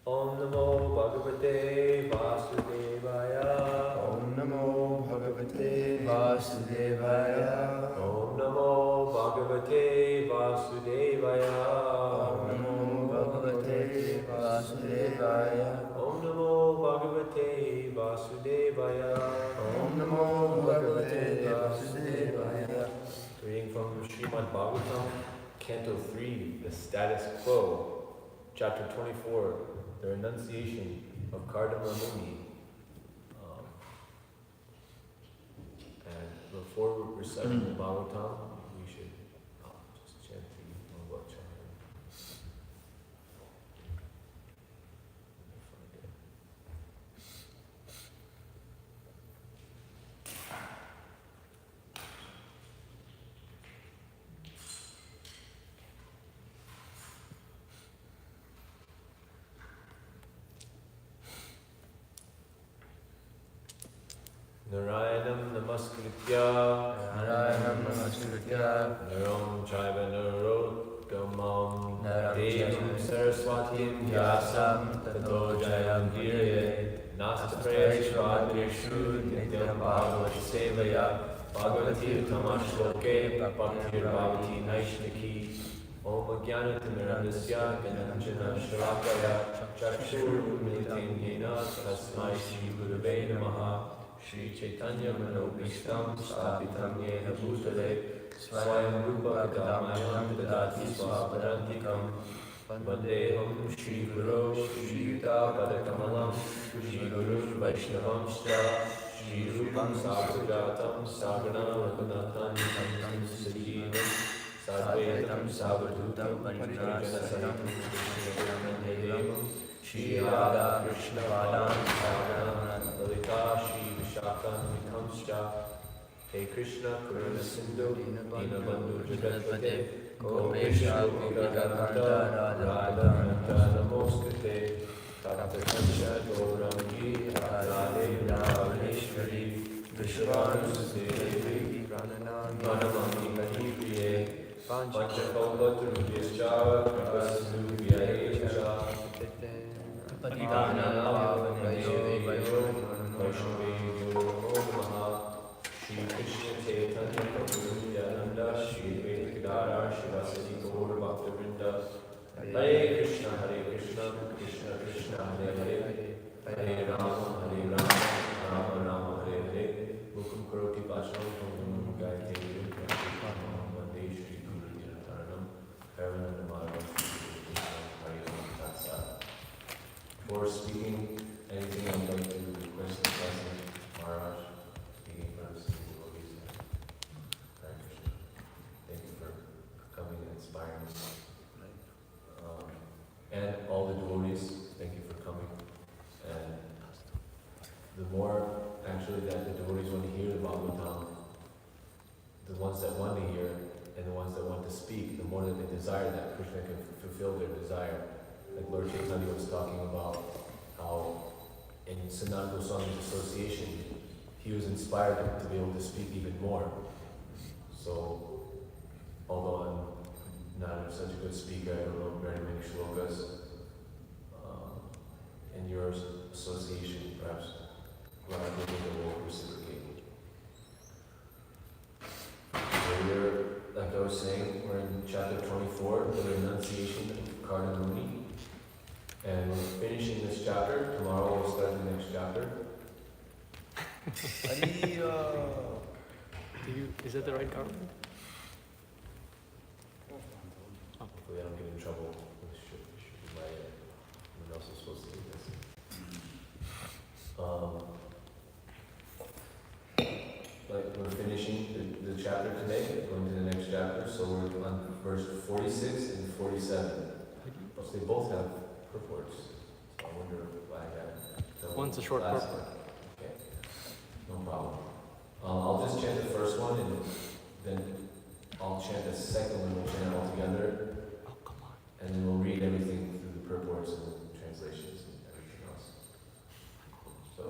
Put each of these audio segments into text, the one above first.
Om Namo Bhagavate Vasudevaya. Om Namo Bhagavate Vasudevaya. Om Namo Bhagavate Vasudevaya. Om Namo Bhagavate Vasudevaya. Om Namo Bhagavate Vasudevaya. Om Namo Bhagavate Vasudevaya. Reading from Śrimad Bhāgavatam, Canto 3, The Status Quo, Chapter 24, The Renunciation of Kardama Muni. And before reciting the Bhagavatam, we should just chant the Bhagavatam. Narayanam namaskritya Narayanam namaskritya Naram chaiva narottamam Naram Devam chaiva saraswatim vyasam tato jayam virye nastapreshvadeshu nityam bhagavati sevaya bhagavati utamashloke bhaktir bhavati naishnaki Om Jnanatimirandasya Gananjana Shalakaya Chakshur Militam Yena Tasmai Shri Gurave Namaha Shri Chaitanya Manobhishtam Sthapitam Yena Bhutale Swayam Rupa Kadamayam Dadati Swapadantikam Vandeham Shri Guru Shri Yuta Padakamalam Shri Guru Vaishnavam Shra Shri Rupam Sagrajatam Sagana Raghunathan Tam Sajivam Sadvaitam Savadhutam Parijana Sahitam Krishna Shri Radha Krishna Vadam Sagana Lalita Shri Vishakam Vikamscha Hey Krishna Karuna Sindhu Dinabandhu Jagatpate Gopesha Gopikakanta Radha Namostate Tata Kansha Gaurangi Radhe Ravaneshwari Vishvanusudevi Pranamami Haripriye Panchakalpaturubhyascha Kripasindhubhyayecha Patitanam Pavanebhyo Vaishnaveyo Namo Namaha Shri Krishna Chaitanya Prabhu Nityananda Shri Advaita Shivasati Gaur Bhaktivinoda Hare Krishna Krishna Krishna Hare Hare Hare Rama Rama Rama Hare Hare Mukum Karoti Vacharam Pramam Gayate Vande Shri Guru Dhyataranam Paramanandamara Hare Tatsa. Before speaking anything, I would like to request the blessing Maharaj speaking first. Hare Krishna. Thank you for coming and inspiring me. And all the devotees, thank you for coming. And the more actually that the devotees want to hear the Bhagavatam, the ones that want to hear and the ones that want to speak, the more that they desire that Krishna can fulfill their desire. Like Lord Chaitanya was talking about how in Sanatana Goswami's association, he was inspired to be able to speak even more. So, although I'm not such a good speaker, I don't know very many shlokas, in your association, perhaps Radha will reciprocate. Earlier, like I was saying, we're in chapter 24, the renunciation of Kardamuni. And we're finishing this chapter. Tomorrow we'll start the next chapter. Is that the right government? Hopefully I don't get in trouble. This should be my, someone else is supposed to do this. Like we're finishing the chapter today, going to the next chapter. So we're on verse 46 and 47. So they both have purports. So I wonder why I got. One's a short purport. Okay, no problem. I'll just chant the first one and then I'll chant the second one. We'll chant it all together. Oh, come on. And then we'll read everything through the purports and translations and everything else. So,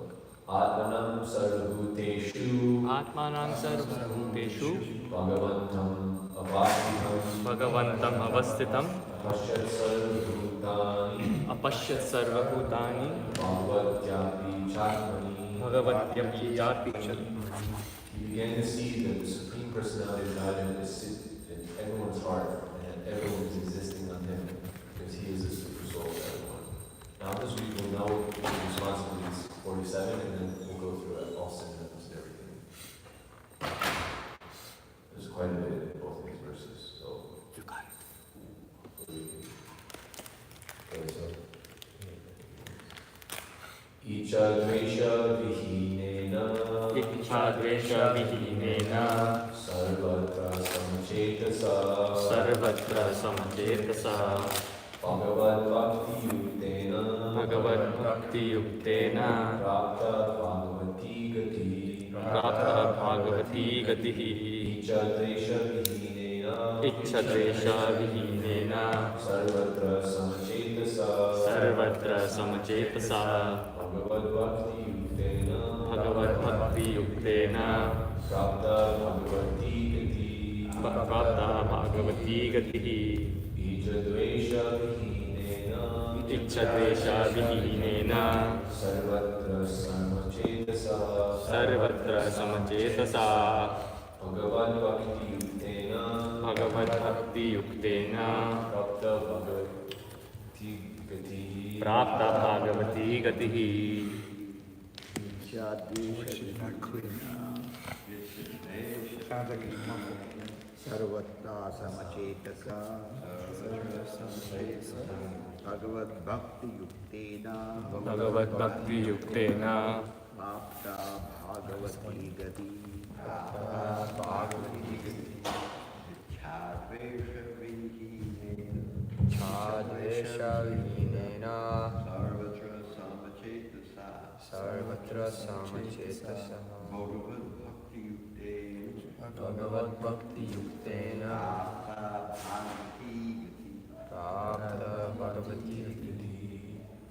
Atmanam Sarvabhuteshu Atmanam Sarvabhuteshu Bhagavantam Avasthitam Apashyat Sarvabhutani Apashyat Sarvabhutani Bhagavatyapi Chatmani. Bhagavatyapi Jati. You began to see that the Supreme Personality of God is in everyone's heart and that everyone is existing on Him because He is the super soul of everyone. Now this week we'll know the responsibilities 47 and then we'll go through it, all synonyms and everything. There's quite a bit in both of these verses, so You got it. okay, so Ichadvesha vihinena Ichadvesha vihinena Sarvatra samchetasa Sarvatra samchetasa Bhagavad Bhakti Yuktena Bhagavad Bhakti Yuktena Prapta Bhagavati Gati Prapta Bhagavati Gatihi Ichadvesha vihinena Ichadvesha vihinena Sarvatra samchetasa Sarvatra samchetasa Bhagavad Bhakti Yuktena Bhagavad Bhakti Yuktena Prapta Bhagavati Gati Prapta Bhagavati Gatihi Ichadvesha vihinena Ichadvesha vihinena Sarvatra samchetasa Sarvatra samchetasa Bhagavad Bhakti Yuktena Bhagavad Bhakti Yuktena Prapta Bhagavati Gati Prapta Bhagavati Gatihi. Sarvatra samachetasa Bhagavad Bhakti Yuktena Bhagavad Bhakti Yuktena Prapta Bhāgavati gati Prapta Bhāgavati gati Chadvesha Vihinena Chadvesha vihinena Sarvatra Samachetasa sarvatra samachetasa Bhagavad Bhakti Yukte Bhagavad Bhakti Yuktena Prapta Bhagavati gati Prapta Bhagavati Gati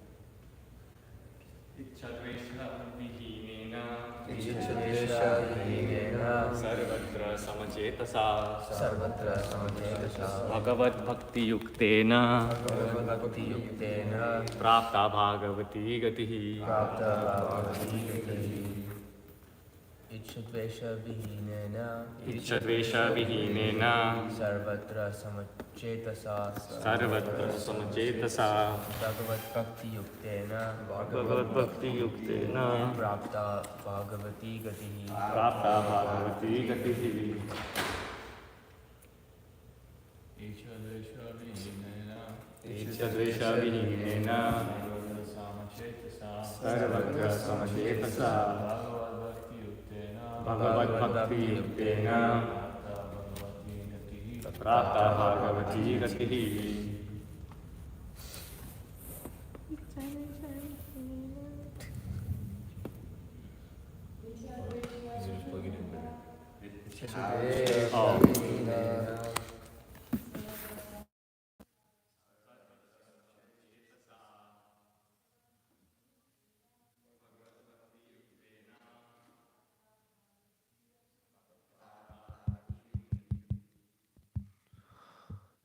Ichchadvesha vihinena Ichchadvesha vihinena sarvatra samachetasa sarvatra samachetasa Bhagavad Bhakti Yuktena Bhagavad Bhakti Yuktena Prapta Bhagavati Gatihi. Prapta Bhagavati Gati Ichchadvesha vihinena Ichchadvesha vihinena sarvatra samachetasa sarvatra samachetasa Bhagavad Bhakti Yuktena Bhagavad Bhakti Yuktena Prapta Bhagavati Gati Prapta Bhagavati Gatihi. Ichchadvesha vihinena sarvatra samachetasa Bhagavad Bhakti Yuktena Prapta Bhagavati Gatihi. These are just plugging in better. Ichchadvesha vihinena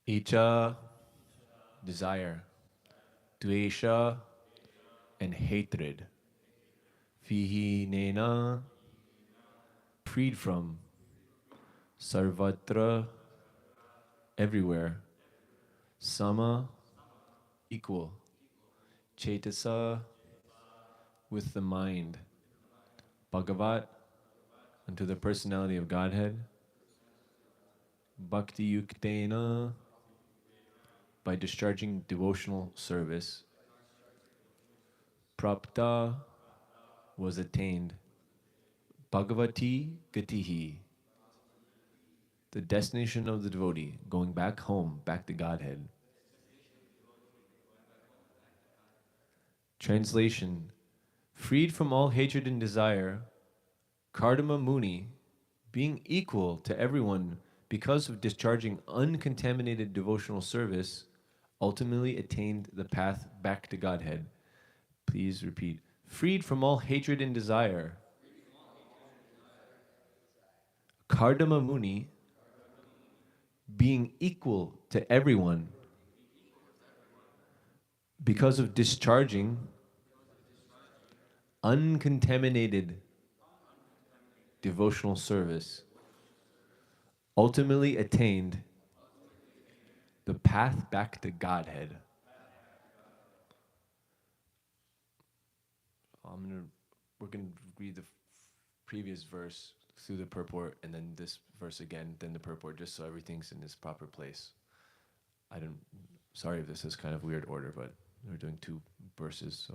Icha, desire. Dvesha, and hatred. Vihinena, freed from. Sarvatra, everywhere. Sama, equal. Chetasa, with the mind. Bhagavat, unto the personality of Godhead. Bhakti Yuktena, by discharging devotional service. Prapta, was attained. Bhagavati Gatihi, the destination of the devotee, going back home, back to Godhead. Translation: freed from all hatred and desire, Kardama Muni, being equal to everyone because of discharging uncontaminated devotional service, ultimately attained the path back to Godhead. Please repeat. Freed from all hatred and desire, Kardama Muni, being equal to everyone because of discharging uncontaminated devotional service, ultimately attained the path back to Godhead. We're gonna read the previous verse through the purport, and then this verse again, then the purport, just so everything's in its proper place. Sorry if this is kind of weird order, but we're doing two verses,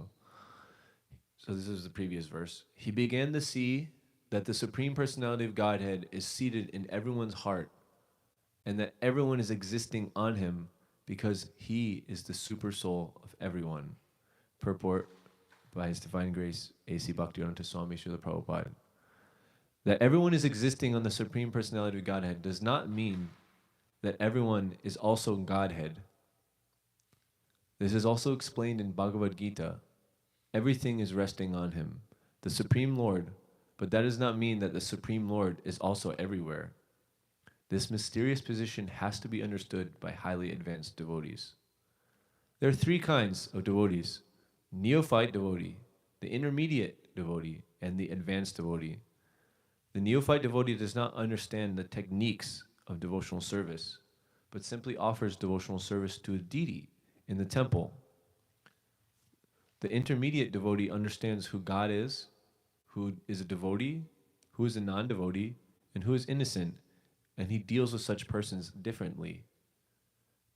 so this is the previous verse. He began to see that the Supreme Personality of Godhead is seated in everyone's heart, and that everyone is existing on him because he is the super soul of everyone. Purport by His Divine Grace, A.C. Bhaktivedanta Swami Srila Prabhupada. That everyone is existing on the Supreme Personality of Godhead does not mean that everyone is also Godhead. This is also explained in Bhagavad Gita. Everything is resting on him, the Supreme Lord, but that does not mean that the Supreme Lord is also everywhere. This mysterious position has to be understood by highly advanced devotees. There are three kinds of devotees: neophyte devotee, the intermediate devotee, and the advanced devotee. The neophyte devotee does not understand the techniques of devotional service, but simply offers devotional service to a deity in the temple. The intermediate devotee understands who God is, who is a devotee, who is a non-devotee, and who is innocent, and he deals with such persons differently.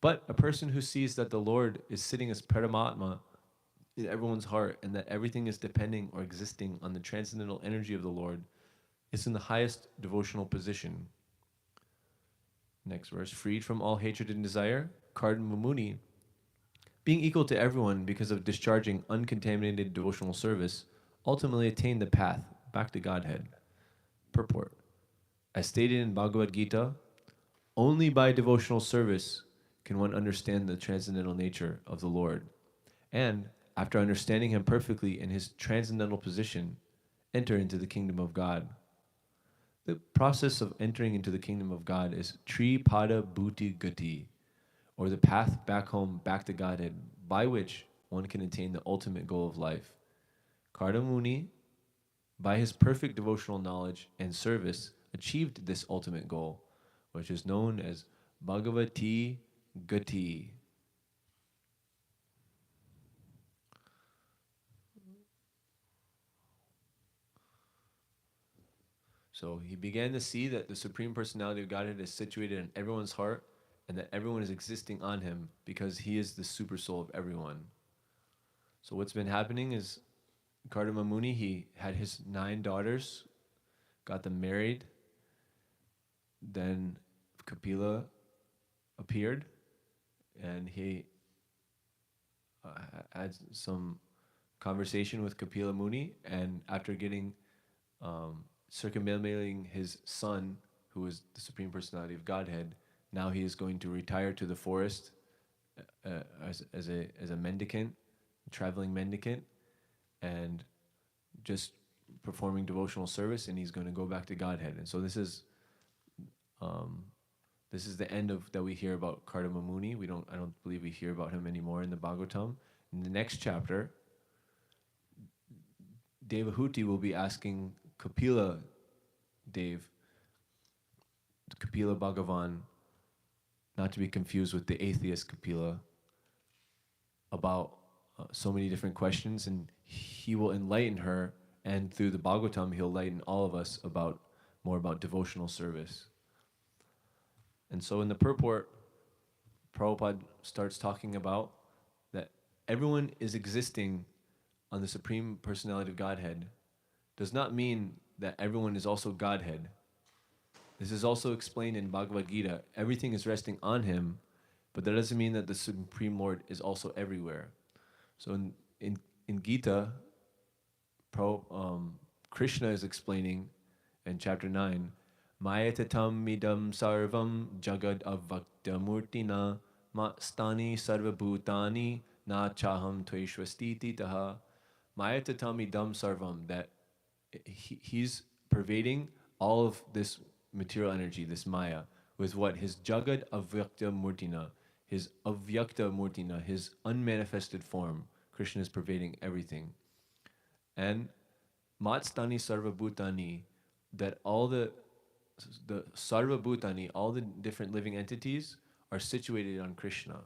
But a person who sees that the Lord is sitting as Paramatma in everyone's heart, and that everything is depending or existing on the transcendental energy of the Lord, is in the highest devotional position. Next verse, freed from all hatred and desire, Kardama Muni, being equal to everyone because of discharging uncontaminated devotional service, ultimately attained the path back to Godhead. Purport. As stated in Bhagavad Gita, only by devotional service can one understand the transcendental nature of the Lord. And, after understanding him perfectly in his transcendental position, enter into the kingdom of God. The process of entering into the kingdom of God is Tripada Bhuti Gati, or the path back home, back to Godhead, by which one can attain the ultimate goal of life. Kardamuni, by his perfect devotional knowledge and service, achieved this ultimate goal, which is known as Bhagavati Gati. So he began to see that the Supreme Personality of Godhead is situated in everyone's heart, and that everyone is existing on him because he is the super soul of everyone. So what's been happening is Kardama Muni, he had his 9 daughters, got them married, then Kapila appeared, and he had some conversation with Kapila Muni, and after getting circumambulating his son, who is the Supreme Personality of Godhead, now he is going to retire to the forest as a mendicant, traveling mendicant, and just performing devotional service, and he's going to go back to Godhead. And so this is the end of that we hear about Kardama Muni. I don't believe we hear about him anymore in the Bhagavatam. In the next chapter, Devahuti will be asking Kapila Bhagavan, not to be confused with the atheist Kapila, about so many different questions, and he will enlighten her, and through the Bhagavatam, he'll enlighten all of us more about devotional service. And so in the purport, Prabhupada starts talking about that everyone is existing on the Supreme Personality of Godhead does not mean that everyone is also Godhead. This is also explained in Bhagavad Gita. Everything is resting on him, but that doesn't mean that the Supreme Lord is also everywhere. So in Gita, Krishna is explaining in chapter 9, Mayatatam midam sarvam jagad avakta murtina stani sarva bhutani na chaham tvaishvastiti taha. Mayatatam idam sarvam, that he's pervading all of this material energy, this maya, with what? His jagad avyakta murtina, his avyakta murtina, his unmanifested form. Krishna is pervading everything. And matstani sarva bhutani, that all the sarva bhutani, all the different living entities are situated on Krishna.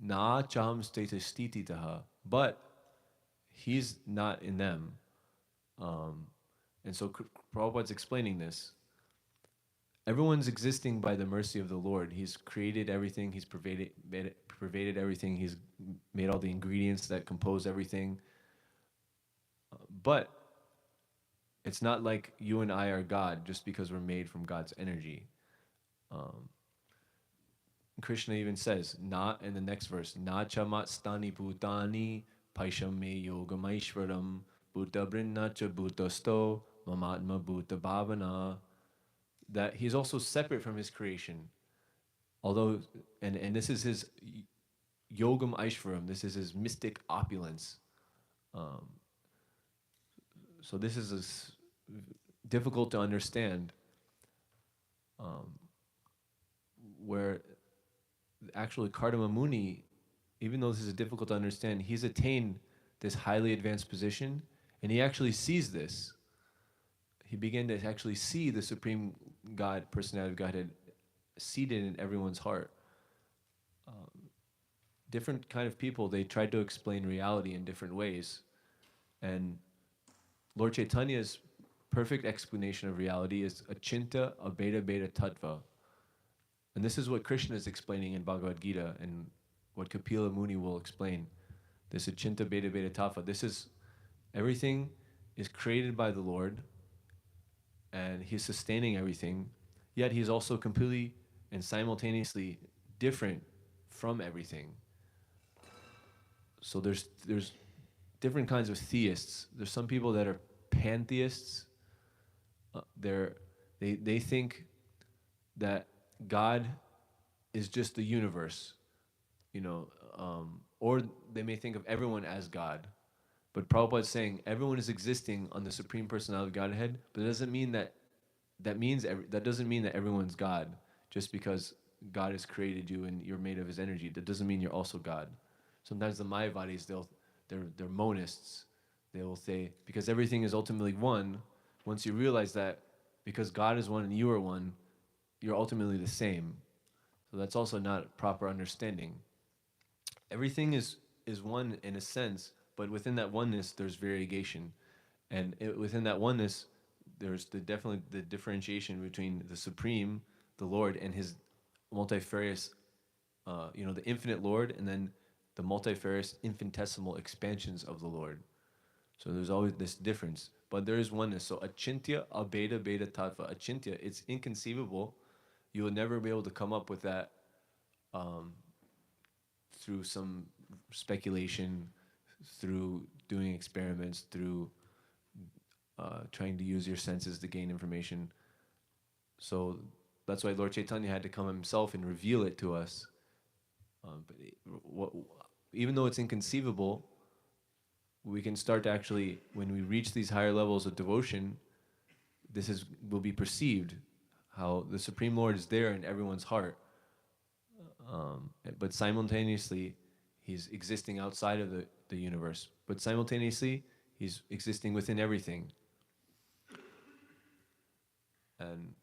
Na chaham stiti taha, but he's not in them. And so Prabhupada's explaining this. Everyone's existing by the mercy of the Lord. He's created everything. He's pervaded everything. He's made all the ingredients that compose everything. But it's not like you and I are God just because we're made from God's energy. Krishna even says, "Na," in the next verse, "Na chamat stani bhutani paisham me yogamaishvaram bhuta brinnacha bhutasto mamatma bhuta bhavana," that he's also separate from his creation. Although, and this is his yogam aishvaram, this is his mystic opulence. So this is difficult to understand, where actually Kardama Muni, even though this is difficult to understand, he's attained this highly advanced position, and he actually sees this. He began to actually see the Supreme God, Personality of Godhead, seated in everyone's heart. Different kind of people, they tried to explain reality in different ways. And Lord Chaitanya's perfect explanation of reality is achinta abheda bheda tattva. And this is what Krishna is explaining in Bhagavad Gita, and what Kapila Muni will explain. this Achinta Beta Beta Tattva. This is, everything is created by the Lord, and He's sustaining everything, yet He's also completely and simultaneously different from everything. So there's different kinds of theists. There's some people that are pantheists. They think that God is just the universe, or they may think of everyone as God. But Prabhupada is saying everyone is existing on the Supreme Personality of Godhead, but it doesn't mean that doesn't mean that everyone's God. Just because God has created you and you're made of His energy, that doesn't mean you're also God. Sometimes the Mayavadis, they're monists. They will say, because everything is ultimately one, once you realize that because God is one and you are one, you're ultimately the same. So that's also not proper understanding. Everything is one in a sense, but within that oneness, there's variegation. And within that oneness, there's definitely the differentiation between the Supreme, the Lord, and His multifarious, the infinite Lord, and then the multifarious infinitesimal expansions of the Lord. So there's always this difference, but there is oneness. So achintya abheda beta tattva. Achintya, it's inconceivable. You will never be able to come up with that through some speculation, through doing experiments, through trying to use your senses to gain information. So that's why Lord Chaitanya had to come Himself and reveal it to us. Even though it's inconceivable, we can start to actually, when we reach these higher levels of devotion, will be perceived, how the Supreme Lord is there in everyone's heart. But simultaneously, He's existing outside of the universe. But simultaneously, He's existing within everything. And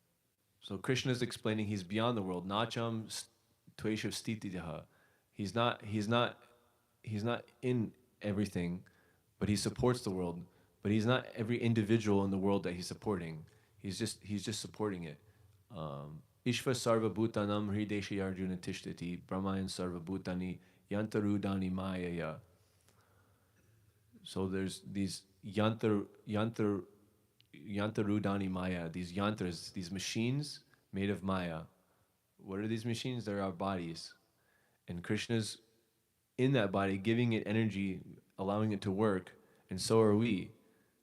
so Krishna is explaining He's beyond the world. Nacham Tveshav Stitidaha. He's not in everything, but He supports the world. But He's not every individual in the world that He's supporting. He's just supporting it. Ishva Sarva Bhutanam Hrideshi Arjuna Tishtati Brahmayan Sarva Bhutani Yantarudani Mayaya. So there's these Yantarudani Maya, these yantras, these machines made of Maya. What are these machines? They're our bodies. And Krishna's in that body, giving it energy, allowing it to work, and so are we.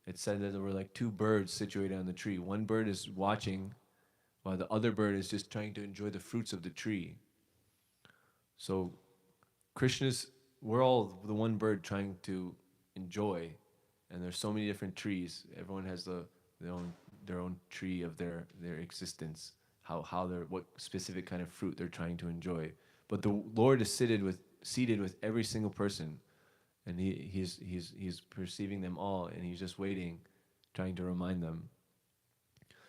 It's said that we're like two birds situated on the tree. One bird is watching, while the other bird is just trying to enjoy the fruits of the tree. So we're all the one bird trying to enjoy, and there's so many different trees. Everyone has their own tree of their existence, what specific kind of fruit they're trying to enjoy. But the Lord is seated with every single person, and he's perceiving them all, and He's just waiting, trying to remind them.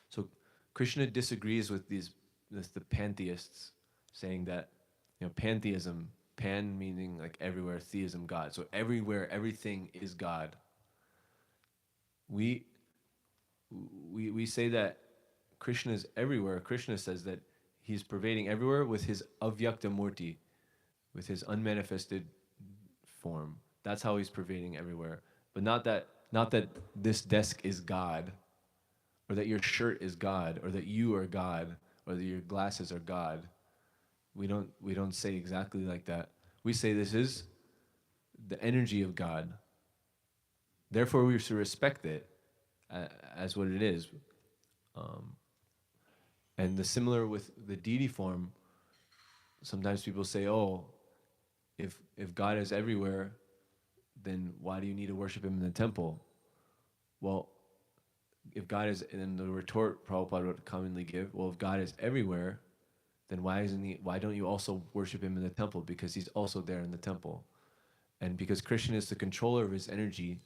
So Krishna disagrees with the pantheists, saying that pantheism, pan meaning like everywhere, theism, God. So everywhere, everything is God. We say that Krishna is everywhere. Krishna says that He's pervading everywhere with His avyakta murti, with His unmanifested form. That's how He's pervading everywhere. But not that this desk is God, or that your shirt is God, or that you are God, or that your glasses are God. We don't say exactly like that. We say this is the energy of God. Therefore, we should respect it as what it is. And the similar with the deity form, sometimes people say, oh, if God is everywhere, then why do you need to worship Him in the temple? Well, if God is, and the retort Prabhupada would commonly give, well, if God is everywhere, then why don't you also worship Him in the temple? Because He's also there in the temple. And because Krishna is the controller of His energy,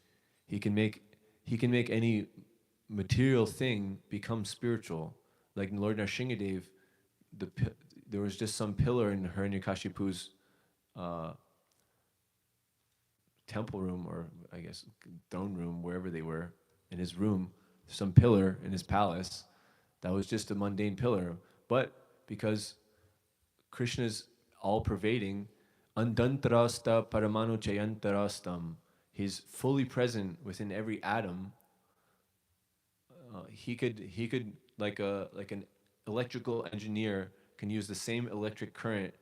He can make any material thing become spiritual. Like in Lord Nrsingadev, there was just some pillar in Hiranyakashipu's temple room, or I guess throne room, wherever they were, in his room, some pillar in his palace that was just a mundane pillar. But because Krishna's all-pervading, Andantarasta paramanu chayantarastam. He's fully present within every atom. He could like an electrical engineer can use the same electric current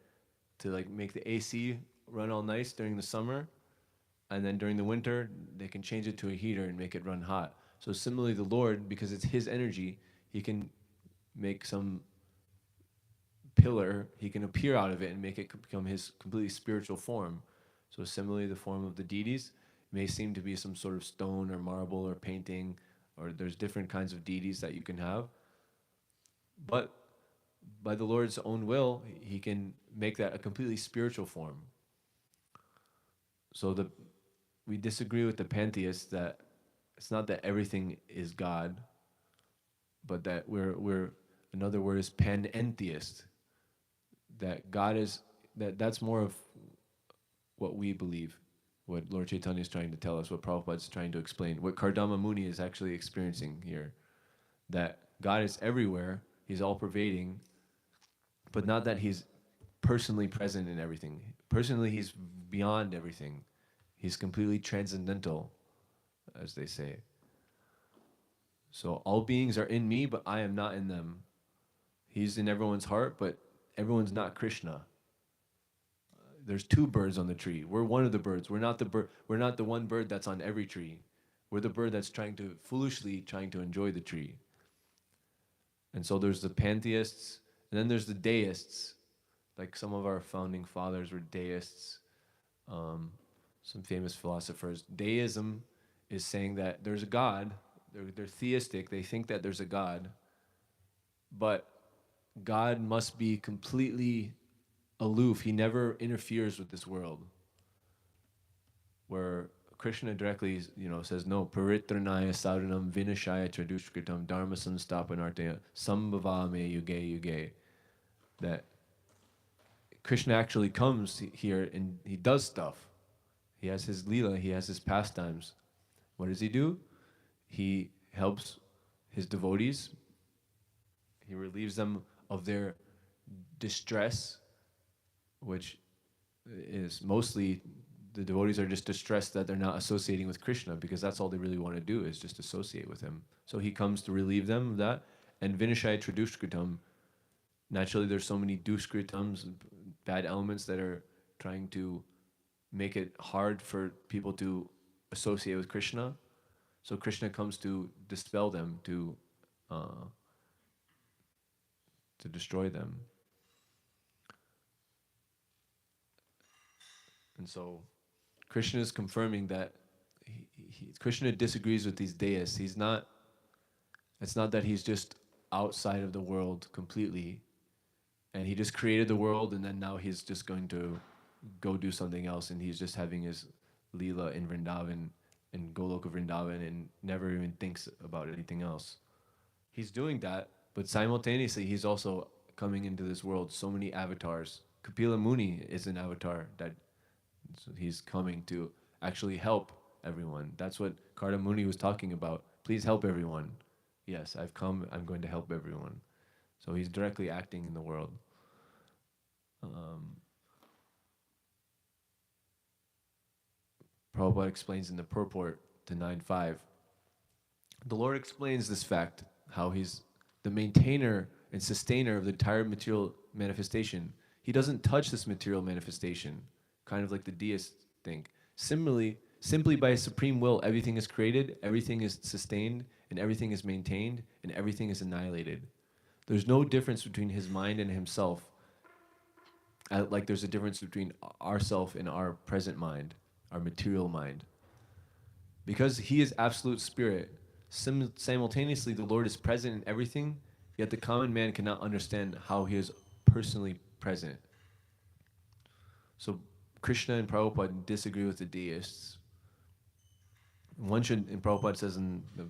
to like make the AC run all nice during the summer, and then during the winter they can change it to a heater and make it run hot. So similarly, the Lord, because it's His energy, He can make some pillar, He can appear out of it and make it become His completely spiritual form. So similarly, the form of the deities may seem to be some sort of stone or marble or painting, or there's different kinds of deities that you can have. But by the Lord's own will, He can make that a completely spiritual form. So we disagree with the pantheists that it's not that everything is God, but that we're another word is panentheist. That God is that's more of what we believe, what Lord Chaitanya is trying to tell us, what Prabhupada is trying to explain, what Kardama Muni is actually experiencing here. That God is everywhere, He's all pervading, but not that He's personally present in everything. Personally, He's beyond everything. He's completely transcendental, as they say. So all beings are in me, but I am not in them. He's in everyone's heart, but everyone's not Krishna. There's two birds on the tree. We're one of the birds. We're not the bird. We're not the one bird that's on every tree. We're the bird that's foolishly trying to enjoy the tree. And so there's the pantheists, and then there's the deists. Like some of our founding fathers were deists. Some famous philosophers. Deism is saying that there's a God. They're theistic. They think that there's a God, but God must be completely aloof. He never interferes with this world. Where Krishna directly, says, no, paritranaya sadhanam vinashaya tradushkritam dharma samstapanartaya sambhavame yuge yuge. That Krishna actually comes here and he does stuff. He has his lila, he has his pastimes. What does he do? He helps his devotees. He relieves them of their distress, which is mostly the devotees are just distressed that they're not associating with Krishna, because that's all they really want to do is just associate with him. So he comes to relieve them of that. And vinashaya tradushkritam, naturally there's so many dushkritams, bad elements that are trying to make it hard for people to associate with Krishna. So Krishna comes to dispel them, to destroy them. And so Krishna is confirming that Krishna disagrees with these deists. It's not that he's just outside of the world completely, and he just created the world, and then now he's just going to go do something else, and he's just having his Leela in Vrindavan, in Goloka Vrindavan, and never even thinks about anything else. He's doing that, but simultaneously he's also coming into this world, so many avatars. Kapila Muni is an avatar that he's coming to actually help everyone. That's what Karda Muni was talking about. Please help everyone. Yes, I've come, I'm going to help everyone. So he's directly acting in the world. Prabhupada explains in the purport to 9.5. The Lord explains this fact, how he's the maintainer and sustainer of the entire material manifestation. He doesn't touch this material manifestation, kind of like the deists think. Similarly, simply by His supreme will, everything is created, everything is sustained, and everything is maintained, and everything is annihilated. There's no difference between His mind and Himself, like there's a difference between ourself and our present mind, our material mind. Because He is absolute spirit, simultaneously the Lord is present in everything, yet the common man cannot understand how He is personally present. So Krishna and Prabhupada disagree with the deists. One should, and Prabhupada says in the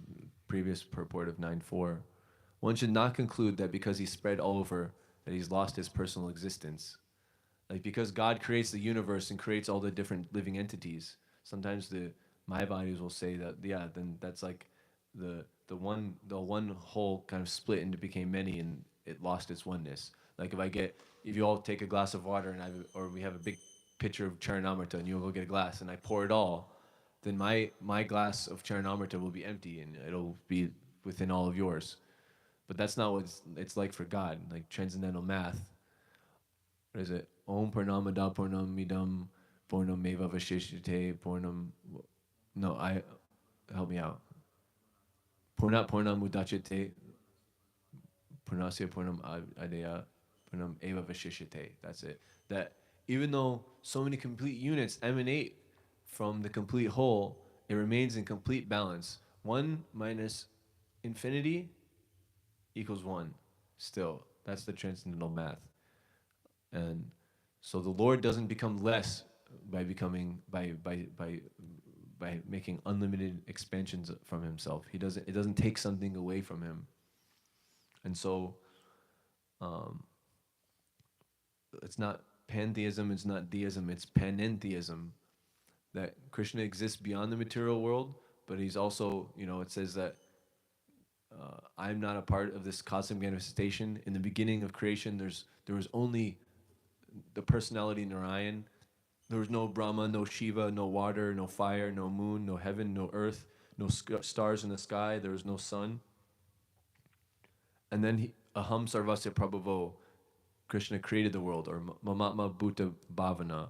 previous purport of 9.4, one should not conclude that because He's spread all over, that He's lost His personal existence. Like because God creates the universe and creates all the different living entities, sometimes the Mayavadis will say that, yeah, then that's like the one whole kind of split into became many and it lost its oneness. Like if you all take a glass of water and we have a big pitcher of Charanamrita and you'll go get a glass and I pour it all, then my glass of Charanamrita will be empty and it'll be within all of yours. But that's not what it's like for God, like transcendental math. What is it? Om Purnamada Purnam Midam Purnam Meva Vashishyate Purnam. No, help me out. Purnat Purnam Udachate Purnasya Purnam Adeya Purnam Eva Vashishyate. That's it. That even though so many complete units emanate from the complete whole, it remains in complete balance. 1 minus infinity equals 1 still. That's the transcendental math. And so the Lord doesn't become less by making unlimited expansions from himself. It doesn't take something away from him. And so it's not pantheism, it's not deism, it's panentheism. That Krishna exists beyond the material world, but he's also, it says that I'm not a part of this cosmic manifestation. In the beginning of creation, there was only the personality Narayan. There was no Brahma, no Shiva, no water, no fire, no moon, no heaven, no earth, no stars in the sky. There was no sun. And then Aham Sarvasya Prabhavo, Krishna created the world, or Mamatma Bhuta Bhavana.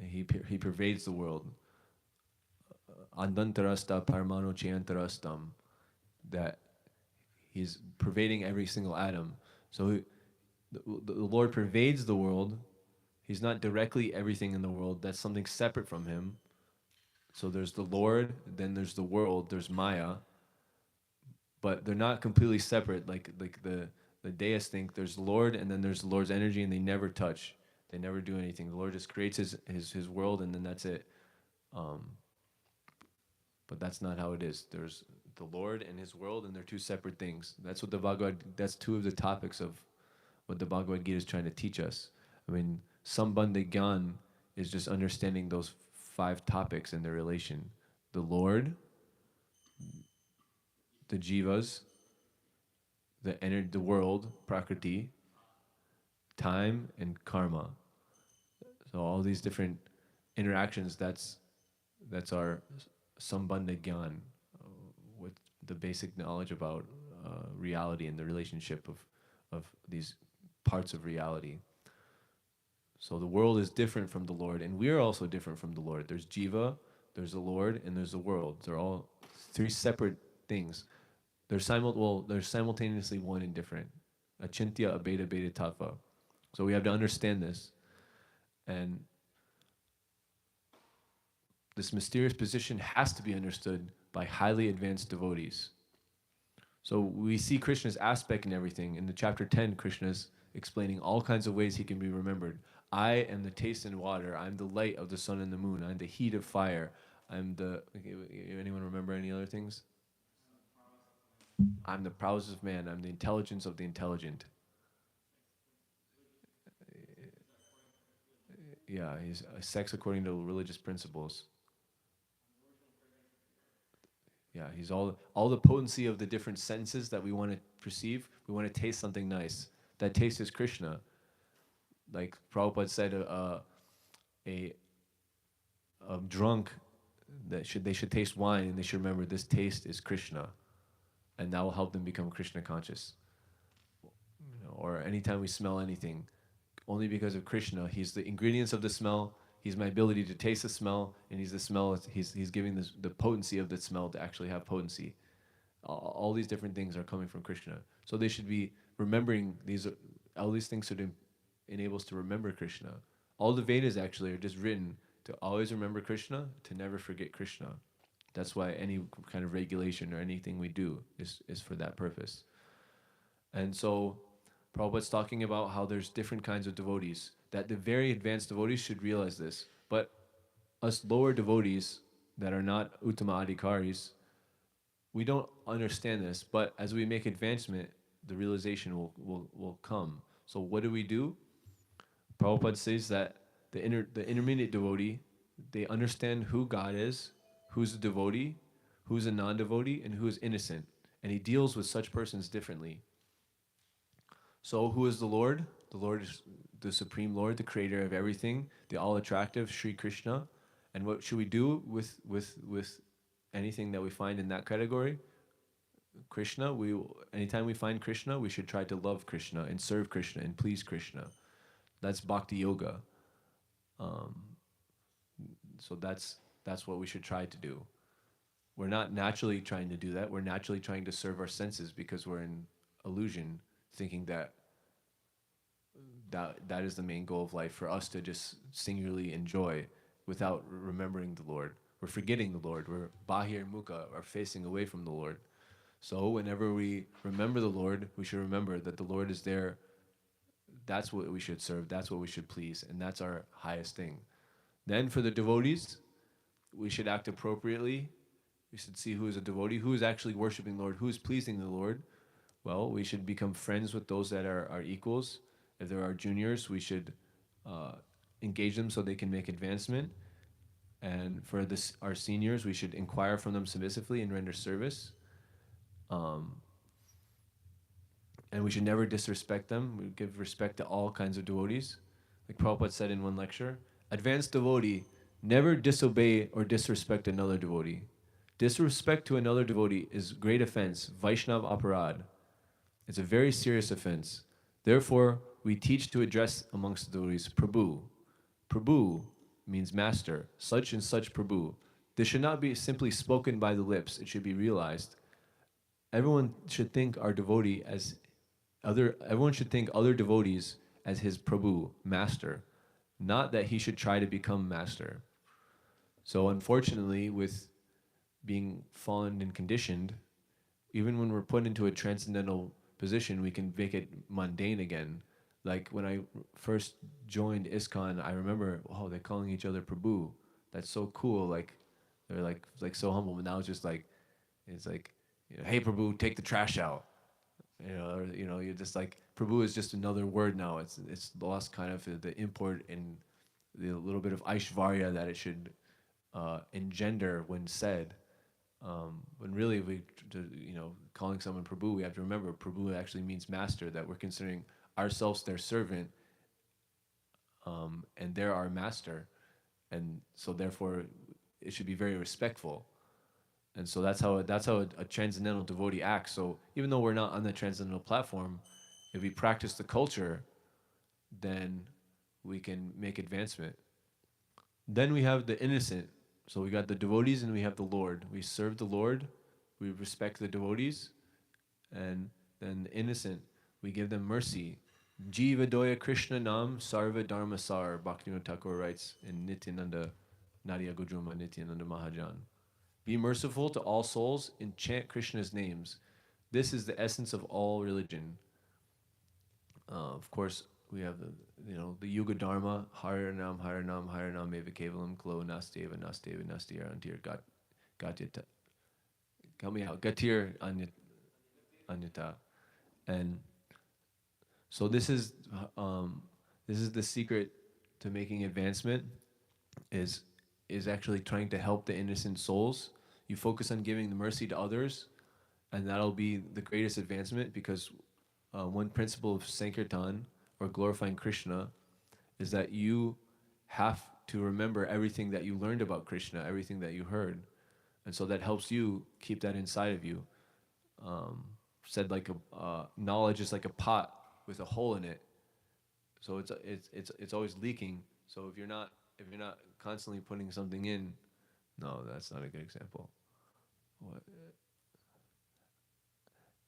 He pervades the world. Andantarasta Paramano Chayantarastam. That he's pervading every single atom. So the Lord pervades the world. He's not directly everything in the world. That's something separate from him. So there's the Lord, then there's the world, there's Maya. But they're not completely separate. Like the deists think there's the Lord and then there's the Lord's energy and they never touch. They never do anything. The Lord just creates his world and then that's it. But that's not how it is. There's the Lord and his world and they're two separate things. That's what that's two of the topics of what the Bhagavad Gita is trying to teach us. I mean, Sambandha Gyan is just understanding those 5 topics and their relation. The Lord, the jivas, the world, prakriti, time, and karma. So all these different interactions, that's our Sambandha Gyan, with the basic knowledge about reality and the relationship of these parts of reality. So the world is different from the Lord, and we are also different from the Lord. There's jiva, there's the Lord, and there's the world. They're all 3 separate things. They're simultaneously one and different. Achintya abheda bheda tattva. So we have to understand this. And this mysterious position has to be understood by highly advanced devotees. So we see Krishna's aspect in everything. In the chapter 10, Krishna's explaining all kinds of ways he can be remembered. I am the taste and water. I'm the light of the sun and the moon. I'm the heat of fire. Anyone remember any other things? I'm the prowess of man. I'm the intelligence of the intelligent. Yeah, he's sex according to religious principles. Yeah, he's all the potency of the different senses that we want to perceive. We want to taste something nice. That taste is Krishna. Like Prabhupada said, a drunk they should taste wine and they should remember this taste is Krishna, and that will help them become Krishna conscious. Or anytime we smell anything, only because of Krishna, he's the ingredients of the smell. He's my ability to taste the smell, and he's the smell. He's giving the potency of the smell to actually have potency. All these different things are coming from Krishna. So they should be remembering these. All these things should enable us to remember Krishna. All the Vedas actually are just written to always remember Krishna, to never forget Krishna. That's why any kind of regulation or anything we do is for that purpose. And so Prabhupada's talking about how there's different kinds of devotees, that the very advanced devotees should realize this. But us lower devotees that are not Uttama Adhikaris, we don't understand this, but as we make advancement, the realization will come. So what do? Prabhupada says that the intermediate devotee, they understand who God is, who's a devotee, who's a non-devotee, and who is innocent. And he deals with such persons differently. So who is the Lord? The Lord is the Supreme Lord, the creator of everything, the all-attractive Sri Krishna. And what should we do with anything that we find in that category? Krishna, anytime we find Krishna, we should try to love Krishna and serve Krishna and please Krishna. That's bhakti yoga. So that's what we should try to do. We're not naturally trying to do that. We're naturally trying to serve our senses because we're in illusion, thinking that is the main goal of life, for us to just singularly enjoy without remembering the Lord. We're forgetting the Lord. We're bahir mukha, or facing away from the Lord. So whenever we remember the Lord, we should remember that the Lord is there. That's what we should serve. That's what we should please. And that's our highest thing. Then for the devotees, we should act appropriately. We should see who is a devotee, who is actually worshiping the Lord, who is pleasing the Lord. Well, we should become friends with those that are our equals. If there are juniors, we should engage them so they can make advancement. And for our seniors, we should inquire from them submissively and render service. And we should never disrespect them. We give respect to all kinds of devotees. Like Prabhupada said in one lecture, advanced devotee, never disobey or disrespect another devotee. Disrespect to another devotee is great offense, Vaishnav aparad. It's a very serious offense. Therefore, we teach to address amongst the devotees, Prabhu. Prabhu means master, such and such Prabhu. This should not be simply spoken by the lips, it should be realized. Everyone should think our devotee as everyone should think other devotees as his Prabhu, master, not that he should try to become master. So unfortunately, with being fallen and conditioned, even when we're put into a transcendental position, we can make it mundane again. Like when I first joined ISKCON, I remember, oh, they're calling each other Prabhu. That's so cool. Like they're like so humble. But now it's just like, it's like, you know, hey Prabhu, take the trash out. You're just like, Prabhu is just another word now. It's lost kind of the import and the little bit of Aishvarya that it should engender when said. When really, calling someone Prabhu, we have to remember Prabhu actually means master, that we're considering ourselves their servant, and they're our master. And so therefore, it should be very respectful. And so that's how a transcendental devotee acts. So even though we're not on the transcendental platform, if we practice the culture, then we can make advancement. Then we have the innocent. So we got the devotees and we have the Lord. We serve the Lord, we respect the devotees, and then the innocent, we give them mercy. Jiva doya Krishna nam sarva dharma sar, Bhaktivinoda Thakur writes in Nityananda, Nadia Gujruma Nityananda Mahajan. Be merciful to all souls and chant Krishna's names. This is the essence of all religion. Of course, we have the Yuga Dharma, Haranam, Haranam, Haranam, Eva Kevalam, Klo, Nasteva, Nasteva, Nastira, Antir, Gatyata. Help me out. Gatir, Anyata. And so this is the secret to making advancement, is actually trying to help the innocent souls. You focus on giving the mercy to others, and that'll be the greatest advancement, because one principle of Sankirtan, or glorifying Krishna, is that you have to remember everything that you learned about Krishna, everything that you heard. And so that helps you keep that inside of you. Said like knowledge is like a pot with a hole in it. So it's always leaking. So if you're not constantly putting something in, no, that's not a good example. What?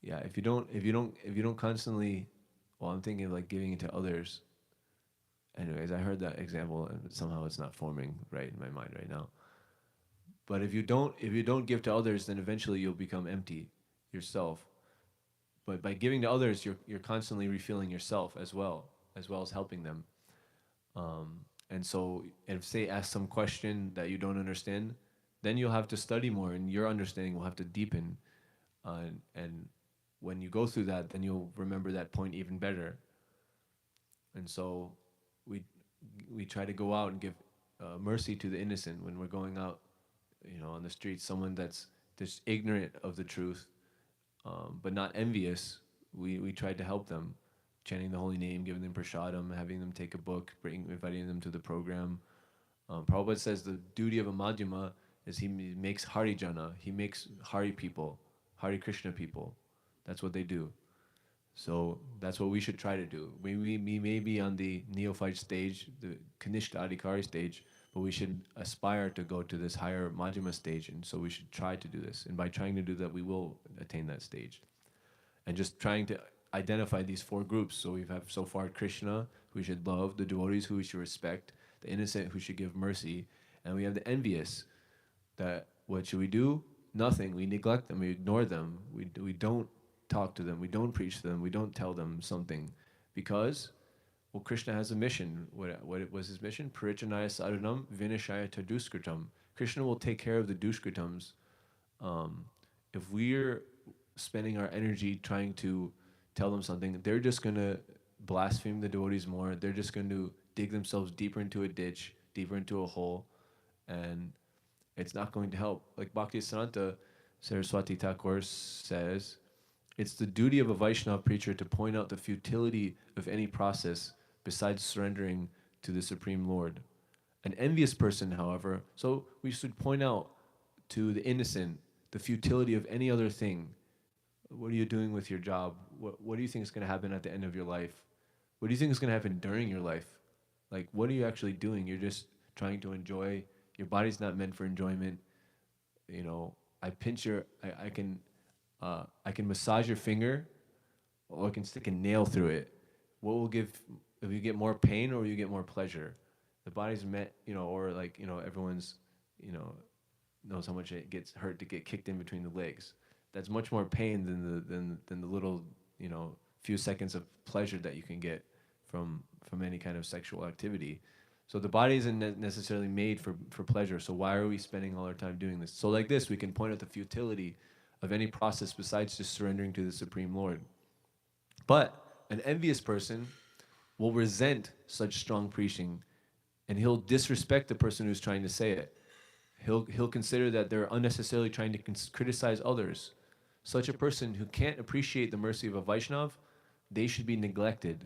Yeah, if you don't constantly, well, I'm thinking of like giving it to others. Anyways, I heard that example and somehow it's not forming right in my mind right now. But if you don't give to others, then eventually you'll become empty yourself. But by giving to others, you're constantly refilling yourself as well as helping them. And so if they ask some question that you don't understand, then you'll have to study more, and your understanding will have to deepen. And when you go through that, then you'll remember that point even better. And so we try to go out and give mercy to the innocent when we're going out, on the streets. Someone that's just ignorant of the truth, but not envious. We try to help them, chanting the holy name, giving them prasadam, having them take a book, inviting them to the program. Prabhupada says the duty of a Madhyama is he makes Harijana, he makes Hari people, Hari Krishna people. That's what they do. So that's what we should try to do. We may be on the neophyte stage, the Kanishta Adhikari stage, but we should aspire to go to this higher Madhyama stage, and so we should try to do this. And by trying to do that, we will attain that stage. And just trying to identify these four groups. So we have so far Krishna, who we should love, the devotees who we should respect, the innocent who should give mercy, and we have the envious, that what should we do? Nothing. We neglect them, we ignore them, we don't talk to them, we don't preach to them, we don't tell them something. Because, well, Krishna has a mission. What was his mission? Parichanaya sadhanam vinashaya taduskritam. Krishna will take care of the duskritams. If we're spending our energy trying to tell them something, they're just going to blaspheme the devotees more. They're just going to dig themselves deeper into a ditch, deeper into a hole, and it's not going to help. Like Bhaktisiddhanta Saraswati Thakur says, it's the duty of a Vaishnava preacher to point out the futility of any process besides surrendering to the Supreme Lord. An envious person, however, so we should point out to the innocent the futility of any other thing. What are you doing with your job? What do you think is going to happen at the end of your life? What do you think is going to happen during your life? Like, what are you actually doing? You're just trying to enjoy. Your body's not meant for enjoyment. You know, I can massage your finger, or I can stick a nail through it. What will give, if you get more pain or you get more pleasure? The body's meant, or like, everyone's, knows how much it gets hurt to get kicked in between the legs. That's much more pain than the little, few seconds of pleasure that you can get from any kind of sexual activity. So the body isn't necessarily made for pleasure. So why are we spending all our time doing this? So like this, we can point out the futility of any process besides just surrendering to the Supreme Lord. But an envious person will resent such strong preaching, and he'll disrespect the person who's trying to say it. He'll consider that they're unnecessarily trying to criticize others. Such a person who can't appreciate the mercy of a Vaishnav, they should be neglected.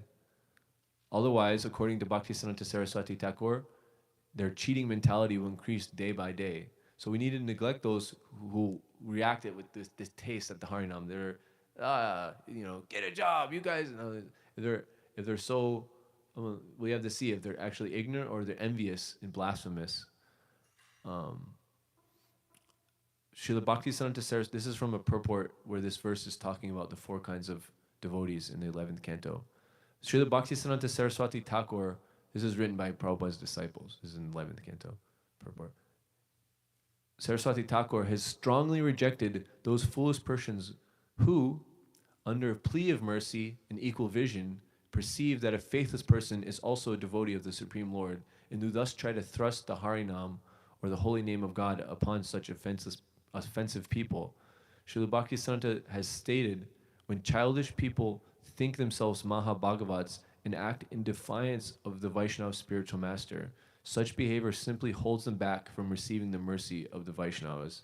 Otherwise, according to Bhaktisiddhanta Saraswati Thakur, their cheating mentality will increase day by day. So we need to neglect those who reacted with this taste at the Harinam. They're, get a job, you guys. If they're so, we have to see if they're actually ignorant or they're envious and blasphemous. Srila Bhaktisiddhanta Saraswati, this is from a purport where this verse is talking about the four kinds of devotees in the 11th canto. Srila Bhaktisiddhanta Saraswati Thakur, this is written by Prabhupada's disciples. This is in the 11th canto purport. Saraswati Thakur has strongly rejected those foolish persons who, under plea of mercy and equal vision, perceive that a faithless person is also a devotee of the Supreme Lord, and who thus try to thrust the Harinam, or the holy name of God, upon such offensive people. Srila Bhaktisiddhanta has stated, when childish people think themselves Mahabhagavats and act in defiance of the Vaishnava spiritual master, such behavior simply holds them back from receiving the mercy of the Vaishnavas.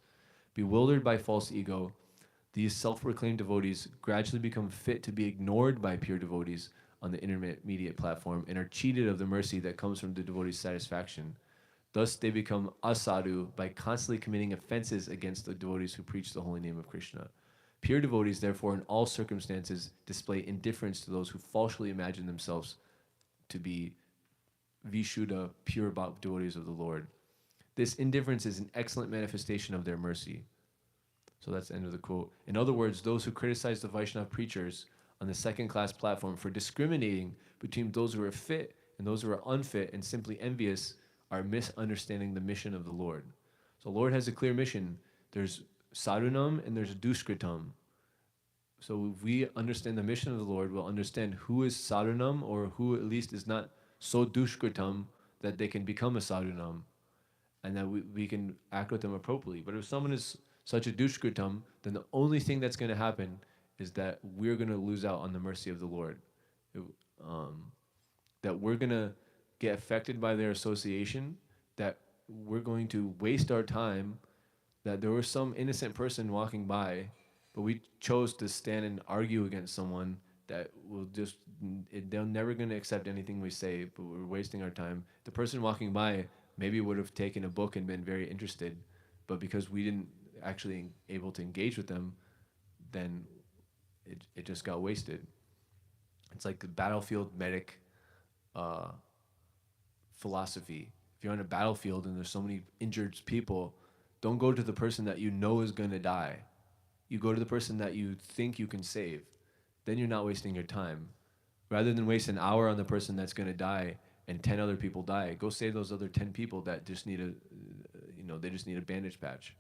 Bewildered by false ego, these self-proclaimed devotees gradually become fit to be ignored by pure devotees on the intermediate platform and are cheated of the mercy that comes from the devotee's satisfaction. Thus they become asadhu by constantly committing offenses against the devotees who preach the holy name of Krishna. Pure devotees, therefore, in all circumstances, display indifference to those who falsely imagine themselves to be Vishuddha, pure devotees of the Lord. This indifference is an excellent manifestation of their mercy. So that's the end of the quote. In other words, those who criticize the Vaishnava preachers on the second-class platform for discriminating between those who are fit and those who are unfit and simply envious are misunderstanding the mission of the Lord. So the Lord has a clear mission. There's sadhunam and there's duskritam. So if we understand the mission of the Lord, we'll understand who is sadhunam, or who at least is not so duskritam that they can become a sadhunam, and that we can act with them appropriately. But if someone is such a duskritam, then the only thing that's going to happen is that we're going to lose out on the mercy of the Lord. That we're going to get affected by their association, that we're going to waste our time, that there was some innocent person walking by, but we chose to stand and argue against someone that will just, they're never going to accept anything we say, but we're wasting our time. The person walking by maybe would have taken a book and been very interested, but because we didn't actually able to engage with them, then it just got wasted. It's like the battlefield medic philosophy. If you're on a battlefield and there's so many injured people, don't go to the person that you know is going to die. You go to the person that you think you can save. Then you're not wasting your time. Rather than waste an hour on the person that's going to die and 10 other people die, go save those other 10 people that just need they just need a bandage patch.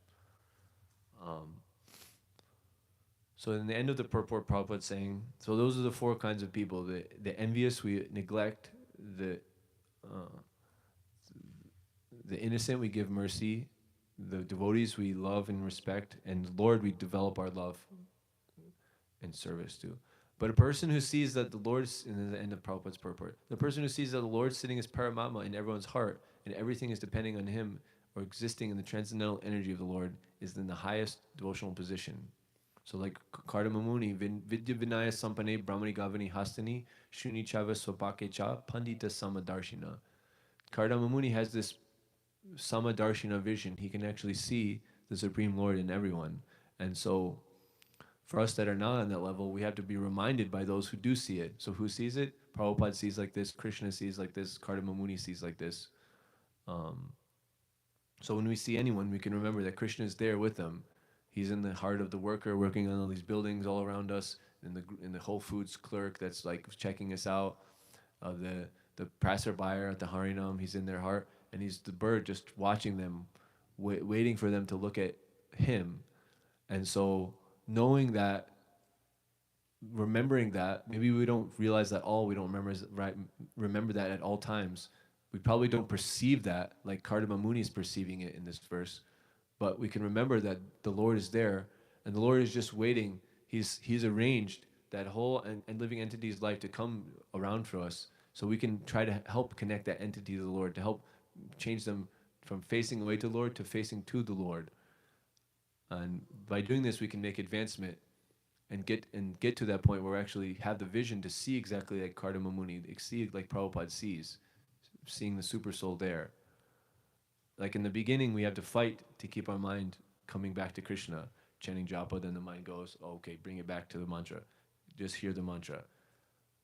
So in the end of the purport, Prabhupada's saying, so those are the four kinds of people. The envious we neglect, the innocent we give mercy, the devotees we love and respect, and Lord we develop our love and service to. But a person who sees that the Lord's, in the end of Prabhupada's purport, the person who sees that the Lord's sitting as Paramatma in everyone's heart, and everything is depending on him or existing in the transcendental energy of the Lord, is in the highest devotional position. So like Kardama Muni, Vidya Vinaya Sampane Brahmani Gavani Hastani, Shuni Chava Swapake Cha, Pandita Samadarshina. Kardama Muni has this Samadarshina vision. He can actually see the Supreme Lord in everyone. And so for us that are not on that level, we have to be reminded by those who do see it. So who sees it? Prabhupada sees like this, Krishna sees like this, Kardama Muni sees like this. So when we see anyone, we can remember that Krishna is there with them. He's in the heart of the worker working on all these buildings all around us, in the Whole Foods clerk that's like checking us out, the passerby at the Harinam, he's in their heart, and he's the bird just watching them, waiting for them to look at him. And so knowing that, remembering that, maybe we don't realize that we don't remember that at all times. We probably don't perceive that like Kardama Muni is perceiving it in this verse. But we can remember that the Lord is there, and the Lord is just waiting. He's arranged that whole and living entity's life to come around for us, so we can try to help connect that entity to the Lord, to help change them from facing away to the Lord to facing to the Lord. And by doing this, we can make advancement and get to that point where we actually have the vision to see exactly like Kardama Muni, see like Prabhupada sees, seeing the super soul there. Like in the beginning, we have to fight to keep our mind coming back to Krishna, chanting japa, then the mind goes, oh, okay, bring it back to the mantra. Just hear the mantra.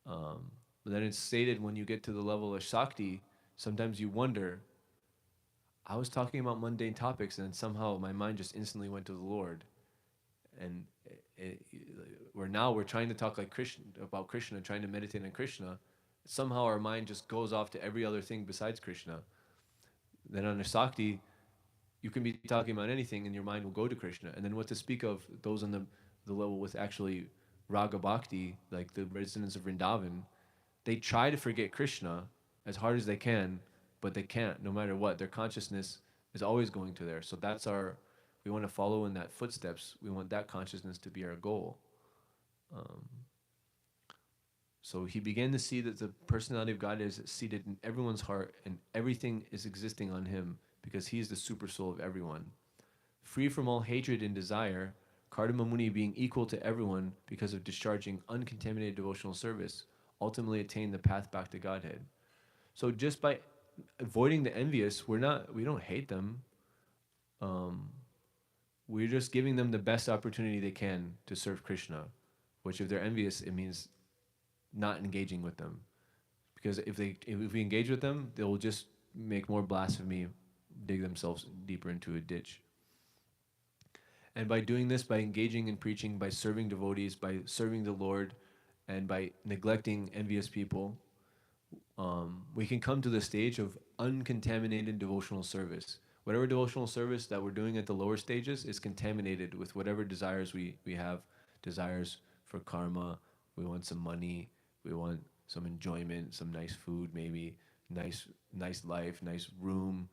But then it's stated when you get to the level of Shakti, sometimes you wonder, I was talking about mundane topics and somehow my mind just instantly went to the Lord. And we're trying to talk like Krishna, about Krishna, trying to meditate on Krishna. Somehow our mind just goes off to every other thing besides Krishna. Then on a Sakti, you can be talking about anything and your mind will go to Krishna. And then what to speak of those on the level with actually Raga Bhakti, like the residents of Vrindavan, they try to forget Krishna as hard as they can, but they can't, no matter what. Their consciousness is always going to there. So we want to follow in that footsteps. We want that consciousness to be our goal. So he began to see that the personality of God is seated in everyone's heart and everything is existing on him because he is the super soul of everyone. Free from all hatred and desire, Kardama Muni, being equal to everyone because of discharging uncontaminated devotional service, ultimately attained the path back to Godhead. So just by avoiding the envious, we don't hate them. We're just giving them the best opportunity they can to serve Krishna, which if they're envious, it means not engaging with them, because if we engage with them, they will just make more blasphemy, dig themselves deeper into a ditch. And by doing this, by engaging in preaching, by serving devotees, by serving the Lord, and by neglecting envious people, we can come to the stage of uncontaminated devotional service. Whatever devotional service that we're doing at the lower stages is contaminated with whatever desires we have, desires for karma, we want some money, we want some enjoyment, some nice food, maybe nice life, nice room,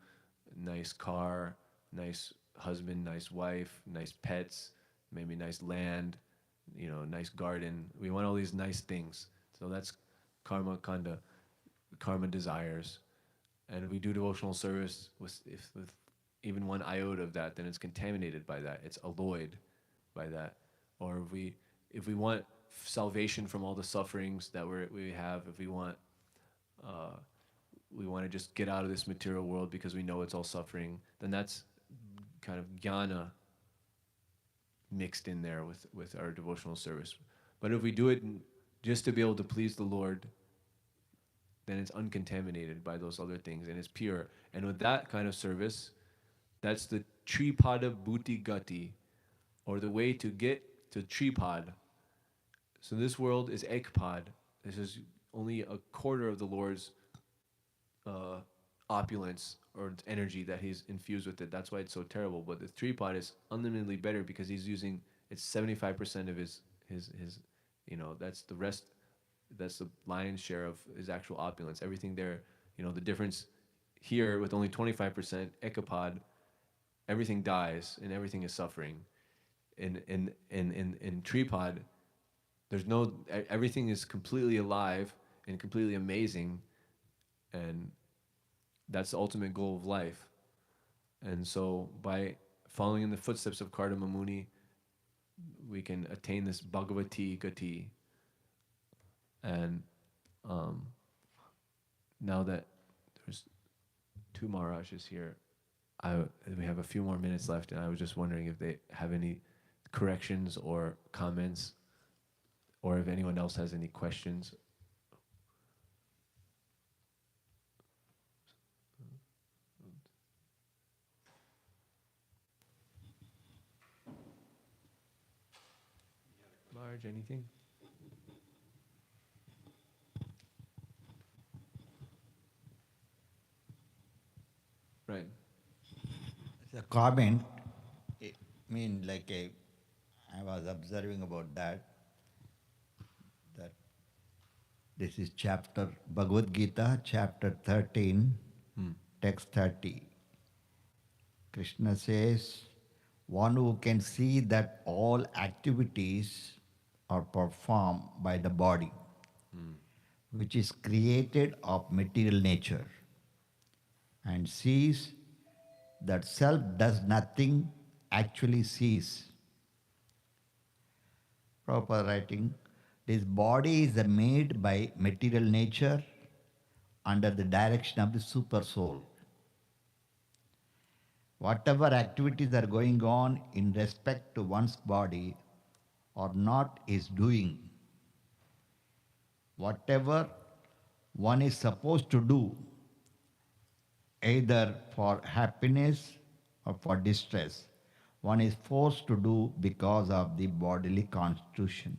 nice car, nice husband, nice wife, nice pets, maybe nice land, nice garden. We want all these nice things. So that's karma kanda, karma desires. And if we do devotional service with even one iota of that, then it's contaminated by that. It's alloyed by that. Or if we want salvation from all the sufferings that we have, if we want to just get out of this material world because we know it's all suffering, then that's kind of jnana mixed in there with our devotional service. But if we do it just to be able to please the Lord, then it's uncontaminated by those other things and it's pure. And with that kind of service, that's the Tripada Bhuti Gati, or the way to get to Tripad. So this world is Ekpad. This is only a quarter of the Lord's opulence or energy that he's infused with it. That's why it's so terrible. But the Tripad is unlimitedly better because he's using, it's 75% of his that's the rest, that's the lion's share of his actual opulence. Everything there, the difference here with only 25% Ekapad, everything dies and everything is suffering. In Tripad, everything is completely alive and completely amazing, and that's the ultimate goal of life. And so by following in the footsteps of Kardama Muni, we can attain this Bhagavati Gati. And now that there's 2 Maharajas here, we have a few more minutes left, and I was just wondering if they have any corrections or comments, or if anyone else has any questions. Marge, anything? Right. It's a comment. I mean, I was observing about that this is chapter, Bhagavad Gita, chapter 13, text 30. Krishna says, one who can see that all activities are performed by the body, which is created of material nature, and sees that self does nothing, actually sees. Proper writing. This body is made by material nature under the direction of the super soul. Whatever activities are going on in respect to one's body or not is doing. Whatever one is supposed to do, either for happiness or for distress, one is forced to do because of the bodily constitution.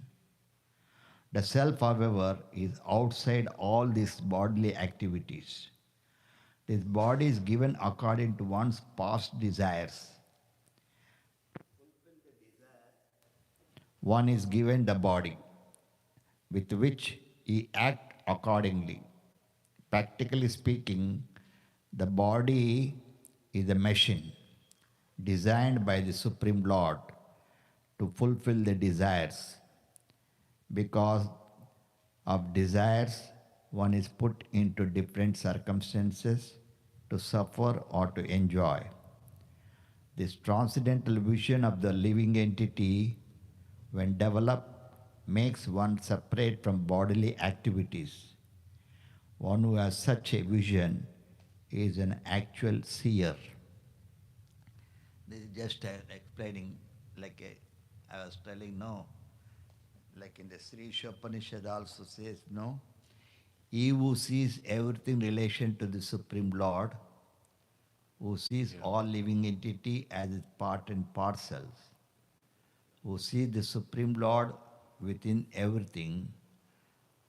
The self, however, is outside all these bodily activities. This body is given according to one's past desires. To fulfill the desire, one is given the body, with which he acts accordingly. Practically speaking, the body is a machine designed by the Supreme Lord to fulfill the desires. Because of desires, one is put into different circumstances to suffer or to enjoy. This transcendental vision of the living entity, when developed, makes one separate from bodily activities. One who has such a vision is an actual seer. This is just explaining, I was telling, like in the Sri Upanishad also says, he who sees everything in relation to the Supreme Lord, who sees all living entity as its part and parcels, who sees the Supreme Lord within everything,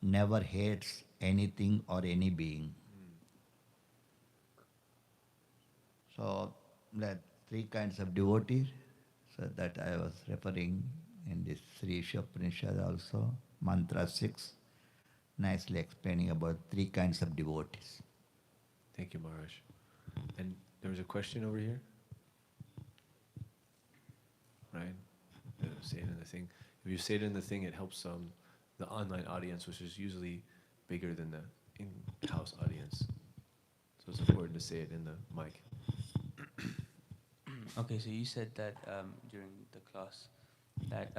never hates anything or any being. So, there are 3 kinds of devotees, so that I was referring in this Sri Upanishad also, Mantra 6, nicely explaining about 3 kinds of devotees. Thank you, Maharaj. And there was a question over here? Right? Say it in the thing. If you say it in the thing, it helps the online audience, which is usually bigger than the in-house audience. So it's important to say it in the mic. Okay, so you said that during the class that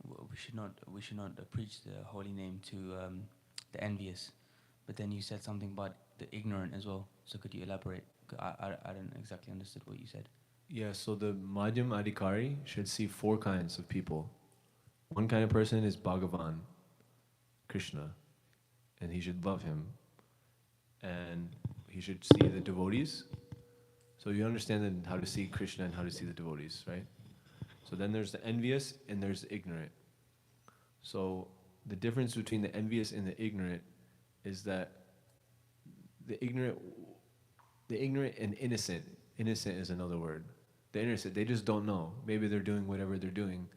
we should not preach the holy name to the envious. But then you said something about the ignorant as well. So could you elaborate? I don't exactly understood what you said. Yeah, so the Madhyam Adhikari should see 4 kinds of people. One kind of person is Bhagavan, Krishna, and he should love him. And he should see the devotees. So you understand then how to see Krishna and how to see the devotees, right? So then there's the envious and there's the ignorant. So the difference between the envious and the ignorant is that the ignorant and innocent is another word. The innocent, they just don't know. Maybe they're doing whatever they're doing,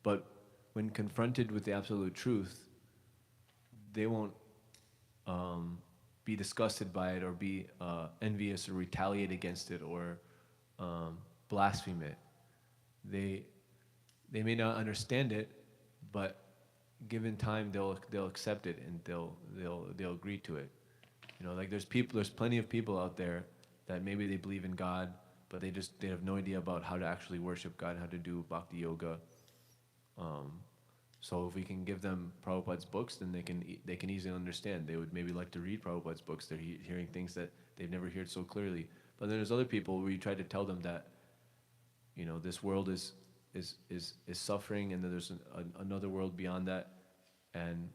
but when confronted with the absolute truth, they won't be disgusted by it or be envious or retaliate against it or blaspheme it. They may not understand it, but given time, they'll accept it and they'll agree to it. You know, like there's plenty of people out there that maybe they believe in God, but they have no idea about how to actually worship God, how to do bhakti yoga. So if we can give them Prabhupada's books, then they can easily understand. They would maybe like to read Prabhupada's books. They're hearing things that they've never heard so clearly. But then there's other people where you try to tell them that, you know, this world is suffering, and then there's another world beyond that, and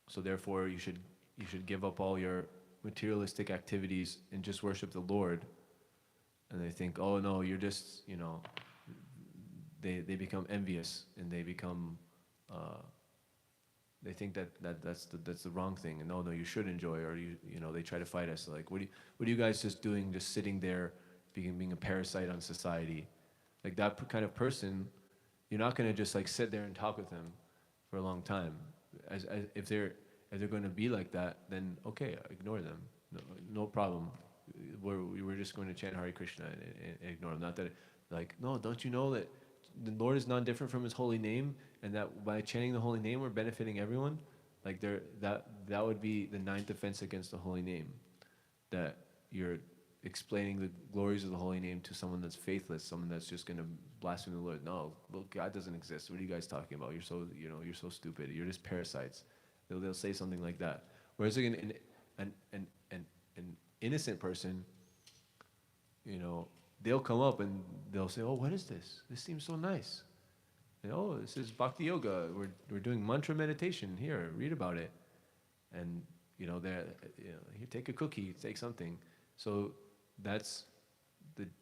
so therefore you should give up all your materialistic activities and just worship the Lord. And they think, oh no, you're just, you know, they become envious and they become they think that's the wrong thing, and no, you should enjoy, or you know, they try to fight us like, what are you guys just doing, just sitting there being a parasite on society? Like that kind of person, you're not going to just like sit there and talk with them for a long time. As if they're going to be like that, then okay, ignore them. No problem. We're just going to chant Hare Krishna and ignore them. Not that like, no, don't you know that the Lord is not different from His holy name, and that by chanting the holy name we're benefiting everyone? Like that would be the 9th offense against the holy name, that you're explaining the glories of the holy name to someone that's faithless, someone that's just going to blaspheme the Lord. No, well, God doesn't exist. What are you guys talking about? You're so stupid. You're just parasites. They'll say something like that. Whereas again, an innocent person, you know, they'll come up and they'll say, oh, what is this? This seems so nice. And, oh, this is bhakti yoga. We're doing mantra meditation here. Read about it. And here, take a cookie, take something. So that's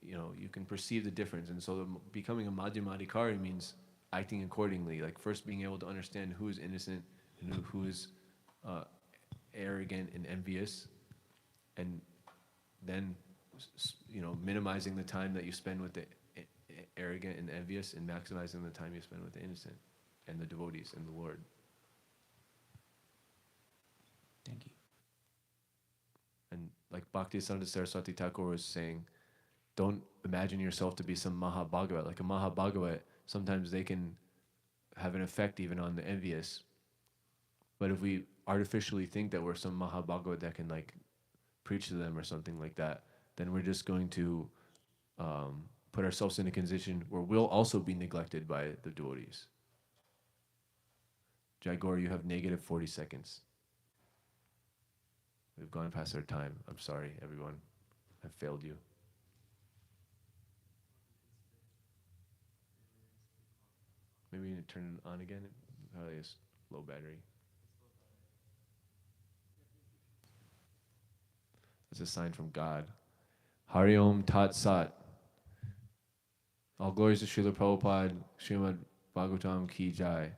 you can perceive the difference. And so becoming a madhyamadikari means acting accordingly. Like first being able to understand who is innocent and who is arrogant and envious, and then minimizing the time that you spend with the arrogant and envious, and maximizing the time you spend with the innocent and the devotees and the Lord. Thank you. And like Bhaktisiddhanta Saraswati Thakur was saying, don't imagine yourself to be some Mahabhagavat. Like a Mahabhagavat, sometimes they can have an effect even on the envious. But if we artificially think that we're some Mahabhagavat that can like preach to them or something like that, then we're just going to put ourselves in a condition where we'll also be neglected by the devotees. Jaigor, you have negative 40 seconds. We've gone past our time. I'm sorry, everyone. I've failed you. Maybe you need to turn it on again. Probably is low battery. That's a sign from God. Hari Om Tat Sat. All glories to Srila Prabhupada, Śrimad Bhāgavatam Ki Jai.